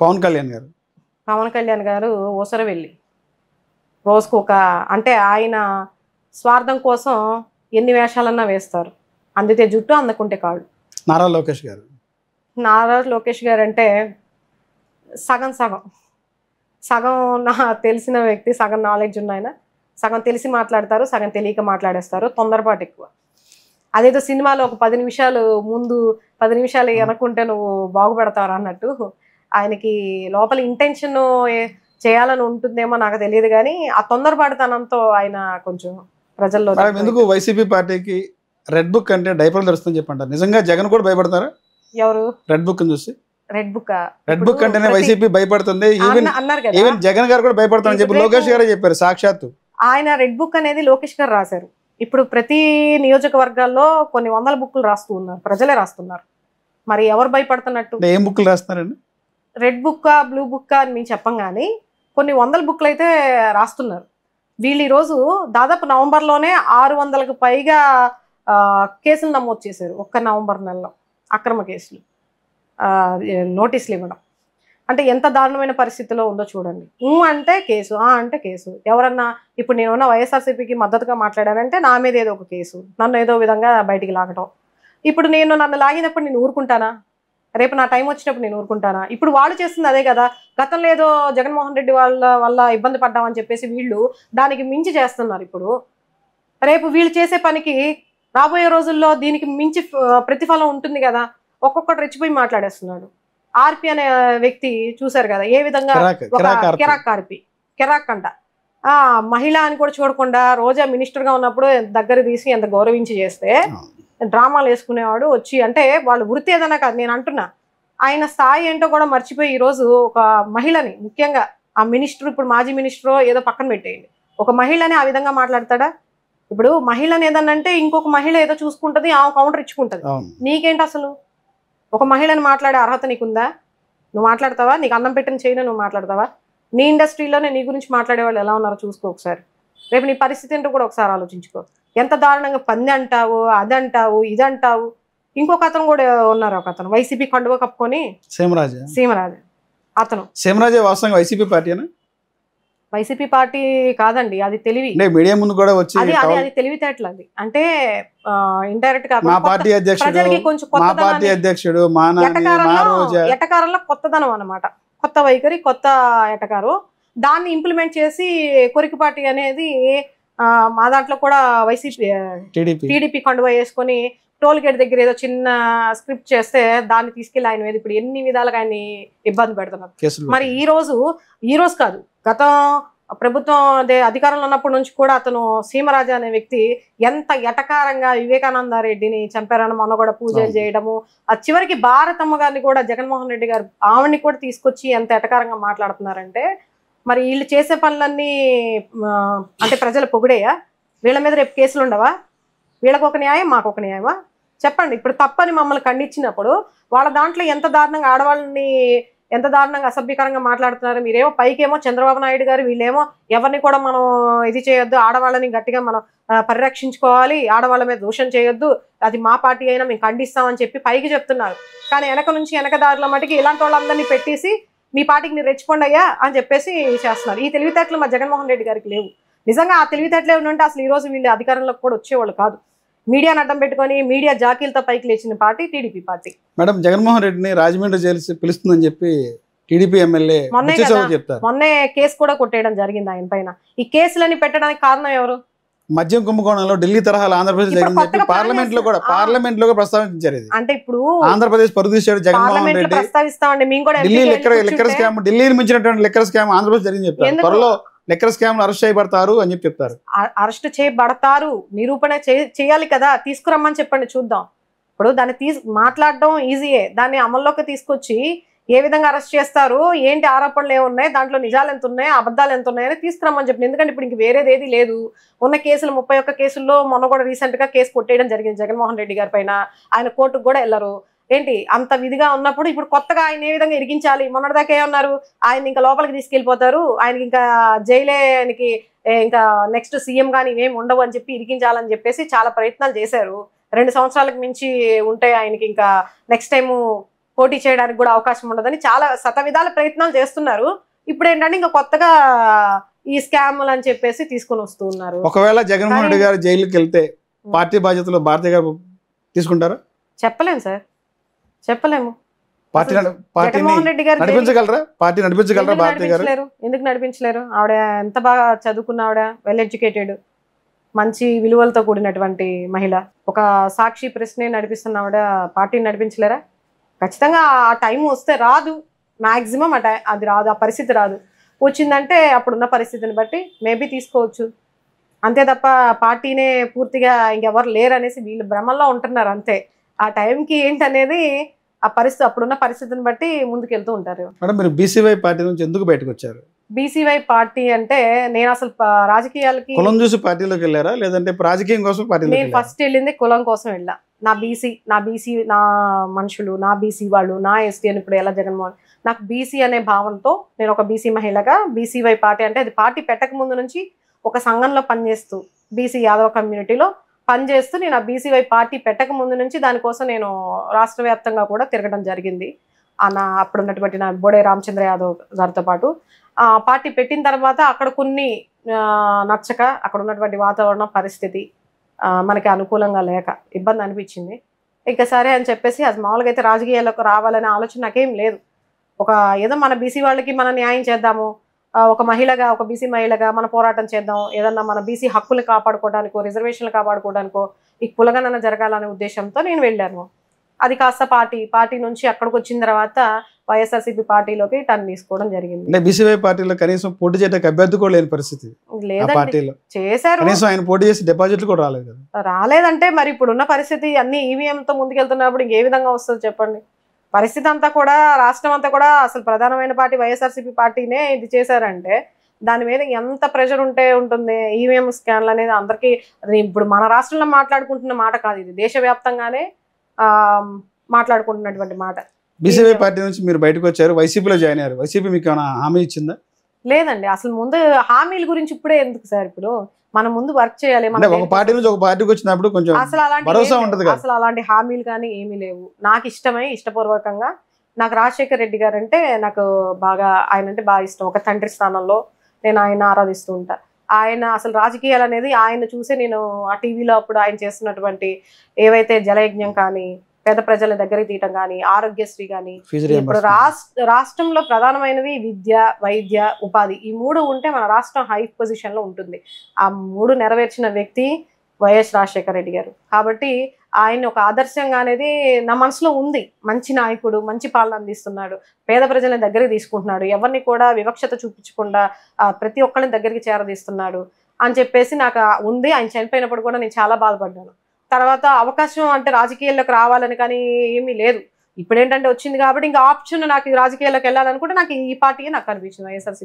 పవన్ కళ్యాణ్ గారు ఊసరవెల్లి రోజుకు ఒక అంటే ఆయన స్వార్థం కోసం ఎన్ని వేషాలన్నా వేస్తారు. అందితే జుట్టు అందకుంటే కాళ్ళు. నారా లోకేష్ గారు అంటే సగం సగం సగం తెలిసిన వ్యక్తి, సగం నాలెడ్జ్ ఉన్న ఆయన. సగం తెలిసి మాట్లాడతారు, సగం తెలియక మాట్లాడేస్తారు. తొందరపాటు ఎక్కువ. అదేదో సినిమాలో ఒక 10 నిమిషాలు ముందు 10 నిమిషాలు అనుకుంటే నువ్వు బాగుపడతావు అన్నట్టు ఆయనకి లోపల ఇంటెన్షన్ చేయాలని ఉంటుందేమో నాకు తెలియదు, కానీ ఆ తొందరపాటుతనంతో ఆయన కొంచెం ప్రజల్లో. ఎందుకు వైసీపీ పార్టీకి రెడ్ బుక్ అంటే డైపర్లు తెరుస్తుందని చెప్పంటారు? నిజంగా జగన్ కూడా భయపడతారా? ఎవరు రెడ్ బుక్ చూసి? రెడ్ బుక్ అంటేనే వైసీపీ భయపడుతుంది, అన్నారు కదా. ఈవెన్ జగన్ గారు కూడా భయపడతారని చెప్పి లోకేష్ గారే చెప్పారు సాక్షాత్తు. ఆయన రెడ్ బుక్ అనేది లోకేష్ గారు రాశారు. ఇప్పుడు ప్రతి నియోజకవర్గాల్లో కొన్ని వందల బుక్లు రాస్తూ ఉన్నారు, ప్రజలే రాస్తున్నారు. మరి ఎవరు భయపడుతున్నట్టు? ఏం బుక్లు రాస్తున్నారండి? రెడ్ బుక్కా బ్లూ బుక్కా అని మేము చెప్పం, కానీ కొన్ని వందల బుక్లు అయితే రాస్తున్నారు. వీళ్ళు ఈరోజు దాదాపు నవంబర్లోనే 600కు పైగా కేసులు నమోదు చేశారు. ఒక్క నవంబర్ నెలలో అక్రమ కేసులు, నోటీసులు ఇవ్వడం. అంటే ఎంత దారుణమైన పరిస్థితిలో ఉందో చూడండి. అంటే కేసు, అంటే కేసు. ఎవరన్నా ఇప్పుడు నేనున్న వైఎస్ఆర్సీపీకి మద్దతుగా మాట్లాడానంటే నా మీద ఏదో ఒక కేసు, నన్ను ఏదో విధంగా బయటికి లాగటం. ఇప్పుడు నన్ను లాగినప్పుడు నేను ఊరుకుంటానా? రేపు నా టైం వచ్చినప్పుడు నేను ఊరుకుంటానా? ఇప్పుడు వాళ్ళు చేస్తుంది అదే కదా. గతంలో ఏదో జగన్మోహన్ రెడ్డి వల్ల ఇబ్బంది పడ్డామని చెప్పేసి వీళ్ళు దానికి మించి చేస్తున్నారు. ఇప్పుడు రేపు వీళ్ళు చేసే పనికి రాబోయే రోజుల్లో దీనికి మించి ప్రతిఫలం ఉంటుంది కదా. ఒక్కొక్కటి రెచ్చిపోయి మాట్లాడేస్తున్నాడు. ఆర్పి అనే వ్యక్తి చూశారు కదా ఏ విధంగా, కెరాక్ అంట మహిళ అని కూడా చూడకుండా రోజా మినిస్టర్ గా ఉన్నప్పుడు దగ్గర తీసి ఎంత గౌరవించి చేస్తే డ్రామాలు వేసుకునేవాడు వచ్చి. అంటే వాళ్ళు వృత్తి ఏదైనా కాదు నేను అంటున్నా. ఆయన స్థాయి ఏంటో కూడా మర్చిపోయి ఈరోజు ఒక మహిళని, ముఖ్యంగా ఆ మినిస్టర్, ఇప్పుడు మాజీ మినిస్టర్ ఏదో పక్కన పెట్టేయండి, ఒక మహిళని ఆ విధంగా మాట్లాడతాడా? ఇప్పుడు మహిళని ఏదన్నంటే ఇంకొక మహిళ ఏదో చూసుకుంటది, ఆ కౌంటర్ ఇచ్చుకుంటది. నీకేంటి అసలు? ఒక మహిళని మాట్లాడే అర్హత నీకుందా? నువ్వు మాట్లాడతావా? నీకు అన్నం పెట్టిన చేయను నువ్వు మాట్లాడతావా? నీ ఇండస్ట్రీలోనే నీ గురించి మాట్లాడే వాళ్ళు ఎలా ఉన్నారో చూసుకో ఒకసారి. రేపు నీ పరిస్థితి ఏంటో కూడా ఒకసారి ఆలోచించుకో. ఎంత దారుణంగా పంది అంటావు, అది అంటావు, ఇది అంటావు. ఇంకొక అతను కూడా ఉన్నారు, ఒక అతను వైసీపీ కండువ కప్పుకొని, సీమరాజు. అతను సీమరాజే వాస్తవంగా వైసీపీ పార్టీనా? వైసీపీ పార్టీ కాదండి, అది తెలివి. మీడియా ముందు కూడా వచ్చి అది తెలివితేటలు. అది అంటే ఇండైరెక్ట్ గా ప్రజలకి కొంచెం ఎటకారంలో కొత్తదనం అన్నమాట. కొత్త వైఖరి, కొత్త ఎటకారు, దాన్ని ఇంప్లిమెంట్ చేసి కొరికిపాటి అనేది మా దాంట్లో కూడా వైసీపీ టీడీపీ కండువా వేసుకొని టోల్ గేట్ దగ్గర ఏదో చిన్న స్క్రిప్ట్ చేస్తే దాన్ని తీసుకెళ్లి ఆయన మీద ఇప్పుడు ఎన్ని విధాలుగా ఆయన్ని ఇబ్బంది పెడుతున్నారు. మరి ఈ రోజు కాదు, గత ప్రభుత్వం అధికారంలో ఉన్నప్పటి నుంచి కూడా అతను సీమరాజు అనే వ్యక్తి ఎంత ఎటకారంగా వివేకానంద రెడ్డిని చంపారని మొన్న కూడా పూజలు చేయడము, ఆ చివరికి భారతమ్మ గారిని కూడా జగన్మోహన్ రెడ్డి గారు ఆవిడ్ని కూడా తీసుకొచ్చి ఎంత ఎటకారంగా మాట్లాడుతున్నారంటే, మరి వీళ్ళు చేసే పనులన్నీ అంటే ప్రజలు పొగిడేయా? వీళ్ళ మీద రేపు కేసులు ఉండవా? వీళ్ళకు ఒక న్యాయం, మాకు ఒక న్యాయమా? చెప్పండి. ఇప్పుడు తప్పని మమ్మల్ని ఖండించినప్పుడు వాళ్ళ దాంట్లో ఎంత దారుణంగా ఆడవాళ్ళని ఎంత దారుణంగా అసభ్యకరంగా మాట్లాడుతున్నారు. మీరేమో పైకేమో చంద్రబాబు నాయుడు గారు, వీళ్ళేమో ఎవరిని కూడా మనం ఇది చేయొద్దు, ఆడవాళ్ళని గట్టిగా మనం పరిరక్షించుకోవాలి, ఆడవాళ్ళ మీద దూషణ చేయొద్దు, అది మా పార్టీ అయినా మేము ఖండిస్తామని చెప్పి పైకి చెప్తున్నారు. కానీ వెనక నుంచి వెనక దారిలో మటుకి ఇలాంటి వాళ్ళందరినీ పెట్టేసి మీ పార్టీకి మీరు రెచ్చిపోండి అయ్యా అని చెప్పేసి చేస్తున్నారు. ఈ తెలివితేటలు మా జగన్మోహన్ రెడ్డి గారికి లేవు. నిజంగా ఆ తెలివితేటలే ఉంటే అసలు ఈ రోజు వీళ్ళు అధికారంలోకి కూడా వచ్చేవాళ్ళు కాదు. మీడియాను అడ్డం పెట్టుకొని మీడియా జాకీలతో పైకి లేచిన party TDP party. Madam, Jaganmohan రెడ్డిని రాజమండ్రి జైలు పిలుస్తుందని చెప్పి టీడీపీ ఎమ్మెల్యే మొన్నే కేసు కూడా కొట్టేయడం జరిగింది ఆయన పైన. ఈ కేసులని పెట్టడానికి కారణం ఎవరు? మద్యం కుంభకోణంలో ఢిల్లీ తరహాలో ఆంధ్రప్రదేశ్ పార్లమెంట్ లో కూడా ప్రస్తావించారు. అంటే ఇప్పుడు ఆంధ్రప్రదేశ్ పరుదీశాడు జగన్మోహన్ రెడ్డి. ప్రస్తావిస్తామండి మేము కూడా. లిక్కర్ స్కామ్, ఢిల్లీని మించినటువంటి లిక్కర్ స్కామ్ ఆంధ్రప్రదేశ్ జరిగింది చెప్తారు. త్వరలో లిక్కర్ స్కామ్ అరెస్ట్ చేయబడతారు అని చెప్పి చెప్తారు. అరెస్ట్ చేయబడతారు, నిరూపణ చేయాలి కదా, తీసుకురమ్మని చెప్పండి చూద్దాం. ఇప్పుడు దాన్ని మాట్లాడడం ఈజీయే, దాన్ని అమల్లోకి తీసుకొచ్చి ఏ విధంగా అరెస్ట్ చేస్తారు, ఏంటి ఆరోపణలు ఏమున్నాయి, దాంట్లో నిజాలు ఎంత ఉన్నాయి, అబద్ధాలు ఎంత ఉన్నాయని తీసుకురమ్మని చెప్పండి. ఎందుకంటే ఇప్పుడు ఇంక వేరేది ఏది లేదు. ఉన్న కేసులు 31 కేసుల్లో మొన్న కూడా రీసెంట్ గా కేసు కొట్టేయడం జరిగింది జగన్మోహన్ రెడ్డి గారి పైన. ఆయన కోర్టుకు కూడా వెళ్ళరు. ఏంటి అంత విధిగా ఉన్నప్పుడు ఇప్పుడు కొత్తగా ఆయన ఏ విధంగా ఇరిగించాలి? మొన్నటిదాకా ఏమన్నారు, ఆయన ఇంకా లోపలికి తీసుకెళ్లిపోతారు, ఆయనకి ఇంకా జైలే, ఆయనకి ఇంకా నెక్స్ట్ సీఎం కానీ ఇవేమి ఉండవు అని చెప్పి ఇరికించాలని చెప్పేసి చాలా ప్రయత్నాలు చేశారు. 2 సంవత్సరాలకు మించి ఉంటే ఆయనకి ఇంకా నెక్స్ట్ టైము పోటీ చేయడానికి కూడా అవకాశం ఉండదని చాలా శతవిధాల ప్రయత్నాలు చేస్తున్నారు. ఇప్పుడు ఏంటంటే ఇంకా కొత్తగా ఈ స్కామ్లు అని చెప్పేసి తీసుకొని వస్తూ ఉన్నారు. ఒకవేళ జగన్మోహన్ రెడ్డి గారు జైలుకి వెళ్తే పార్టీ బాధ్యతలు భారతి గారు తీసుకుంటారా? చెప్పలేము సార్, చెప్పలేము. జగన్మోహన్ రెడ్డి గారు నడిపించగలరా? పార్టీ నడిపించగలరా భారతి గారు? ఎందుకు నడిపించలేరు? ఆవిడ ఎంత బాగా చదువుకున్న ఆవిడ, వెల్ ఎడ్యుకేటెడ్, మంచి విలువలతో కూడినటువంటి మహిళ. ఒక సాక్షి ప్రెస్ని నడిపిస్తున్న ఆవిడ పార్టీని నడిపించలేరా? ఖచ్చితంగా ఆ టైం వస్తే రాదు, మ్యాక్సిమం అది రాదు, ఆ పరిస్థితి రాదు. వచ్చిందంటే అప్పుడున్న పరిస్థితిని బట్టి మేబీ తీసుకోవచ్చు. అంతే తప్ప పార్టీనే పూర్తిగా ఇంకెవరు లేరు అనేసి వీళ్ళు భ్రమల్లో ఉంటున్నారు అంతే. ఆ టైంకి ఏంటనేది ఆ పరిస్థితి, అప్పుడున్న పరిస్థితిని బట్టి ముందుకెళ్తూ ఉంటారు. మేడం, మీరు బీసీవై పార్టీ నుంచి ఎందుకు బయటకు వచ్చారు? బీసీవై పార్టీ అంటే నేను అసలు రాజకీయాలకి కులం చూసి పార్టీలోకి వెళ్ళారా, లేదంటే రాజకీయం కోసం పార్టీ? నేను ఫస్ట్ వెళ్ళింది కులం కోసం వెళ్ళా. నా బీసీ నా మనుషులు, నా బీసీ వాళ్ళు, నా ఎస్టీ అని ఇప్పుడు ఎలా జగన్మోహన్, నాకు బీసీ అనే భావంతో నేను ఒక బీసీ మహిళగా బీసీవై పార్టీ అంటే అది పార్టీ పెట్టక ముందు నుంచి ఒక సంఘంలో పనిచేస్తూ బీసీ యాదవ కమ్యూనిటీలో పనిచేస్తూ నేను ఆ బీసీవై పార్టీ పెట్టక ముందు నుంచి దానికోసం నేను రాష్ట్ర వ్యాప్తంగా కూడా తిరగడం జరిగింది. అప్పుడు ఉన్నటువంటి నా బోడే రామచంద్ర యాదవ్ గారితో పాటు పార్టీ పెట్టిన తర్వాత అక్కడ కొన్ని నచ్చక అక్కడ ఉన్నటువంటి వాతావరణ పరిస్థితి మనకి అనుకూలంగా లేక ఇబ్బంది అనిపించింది. ఇక సరే అని చెప్పేసి అది మామూలుగా అయితే రాజకీయాలకు రావాలనే ఆలోచన నాకేం లేదు. ఏదో మన బీసీ వాళ్ళకి మనం న్యాయం చేద్దాము, ఒక మహిళగా, ఒక బీసీ మహిళగా మన పోరాటం చేద్దాం, ఏదన్నా మన బీసీ హక్కులు కాపాడుకోవడానికో, రిజర్వేషన్లు కాపాడుకోవడానికో, ఈ కులగణన జరగాలనే ఉద్దేశంతో నేను వెళ్ళాను. అది కాస్త పార్టీ నుంచి అక్కడికి వచ్చిన తర్వాత వైఎస్ఆర్సీపీ పార్టీలోకి టర్న్ తీసుకోవడం జరిగింది. అంటే బీసీవై పార్టీలో కనీసం పోటీ చేయడానికి అభ్యర్థి కూడా లేని పరిస్థితి లేదండి, చేశారు. కనీసం ఆయన పోటీ చేసి డిపాజిట్లు కూడా రాలేదు కదా. రాలేదంటే మరి ఇప్పుడున్న పరిస్థితి అన్ని ఈవీఎంతో ముందుకెళ్తున్నప్పుడు ఇంకే విధంగా వస్తుంది చెప్పండి? పరిస్థితి అంతా కూడా, రాష్ట్రం అంతా కూడా అసలు ప్రధానమైన పార్టీ వైఎస్ఆర్సీపీ పార్టీనే ఇది చేశారంటే దాని మీద ఎంత ప్రెషర్ ఉంటుంది. ఈవీఎం స్కాన్లు అనేది అందరికీ, ఇప్పుడు మన రాష్ట్రంలో మాట్లాడుకుంటున్న మాట కాదు, ఇది దేశవ్యాప్తంగానే మాట్లాడుకుంటున్నటువంటి మాట. బీసీవై పార్టీ నుంచి మీరు బయటకు వచ్చారు, వైసీపీలో జాయిన్ అయ్యారు. వైసీపీ మీకు ఏమైనా హామీ ఇచ్చిందా? లేదండి, అసలు ముందు హామీల గురించి ఇప్పుడే ఎందుకు సార్? ఇప్పుడు మనం ముందు వర్క్ చేయాలి. ఒక పార్టీ నుంచి ఒక పార్టీకి వచ్చినప్పుడు కొంచెం అసలు అలాంటి హామీలు కానీ ఏమీ లేవు. నాకు ఇష్టపూర్వకంగా నాకు రాజశేఖర్ రెడ్డి గారు అంటే నాకు బాగా, ఆయన అంటే బాగా ఇష్టం. ఒక తండ్రి స్థానంలో నేను ఆయన ఆరాధిస్తూ ఉంటా. ఆయన అసలు రాజకీయాలు అనేది ఆయన చూసే నేను ఆ టీవీలో అప్పుడు ఆయన చేస్తున్నటువంటి ఏవైతే జలయజ్ఞం కానీ, పేద ప్రజల దగ్గరికి తీయటం కానీ, ఆరోగ్యశ్రీ కానీ, ఇప్పుడు రాష్ట్రంలో ప్రధానమైనవి విద్య, వైద్య, ఉపాధి, ఈ మూడు ఉంటే మన రాష్ట్రం హై పొజిషన్ లో ఉంటుంది. ఆ మూడు నెరవేర్చిన వ్యక్తి వైఎస్ రాజశేఖర రెడ్డి గారు. కాబట్టి ఆయన ఒక ఆదర్శంగా అనేది నా మనసులో ఉంది. మంచి నాయకుడు, మంచి పాలన అందిస్తున్నాడు, పేద ప్రజల దగ్గరికి తీసుకుంటున్నాడు, ఎవరిని కూడా వివక్షత చూపించకుండా ప్రతి ఒక్కరిని దగ్గరికి చేరదీస్తున్నాడు అని చెప్పేసి నాకు ఉంది. ఆయన చనిపోయినప్పుడు కూడా నేను చాలా బాధపడ్డాను. తర్వాత అవకాశం అంటే రాజకీయాల్లోకి రావాలని కానీ ఏమీ లేదు. ఇప్పుడు ఏంటంటే వచ్చింది కాబట్టి ఇంకా ఆప్షన్ నాకు రాజకీయాల్లోకి వెళ్ళాలనుకుంటే నాకు ఈ పార్టీయే నాకు అనిపించింది, వైఎస్ఆర్సీపీ.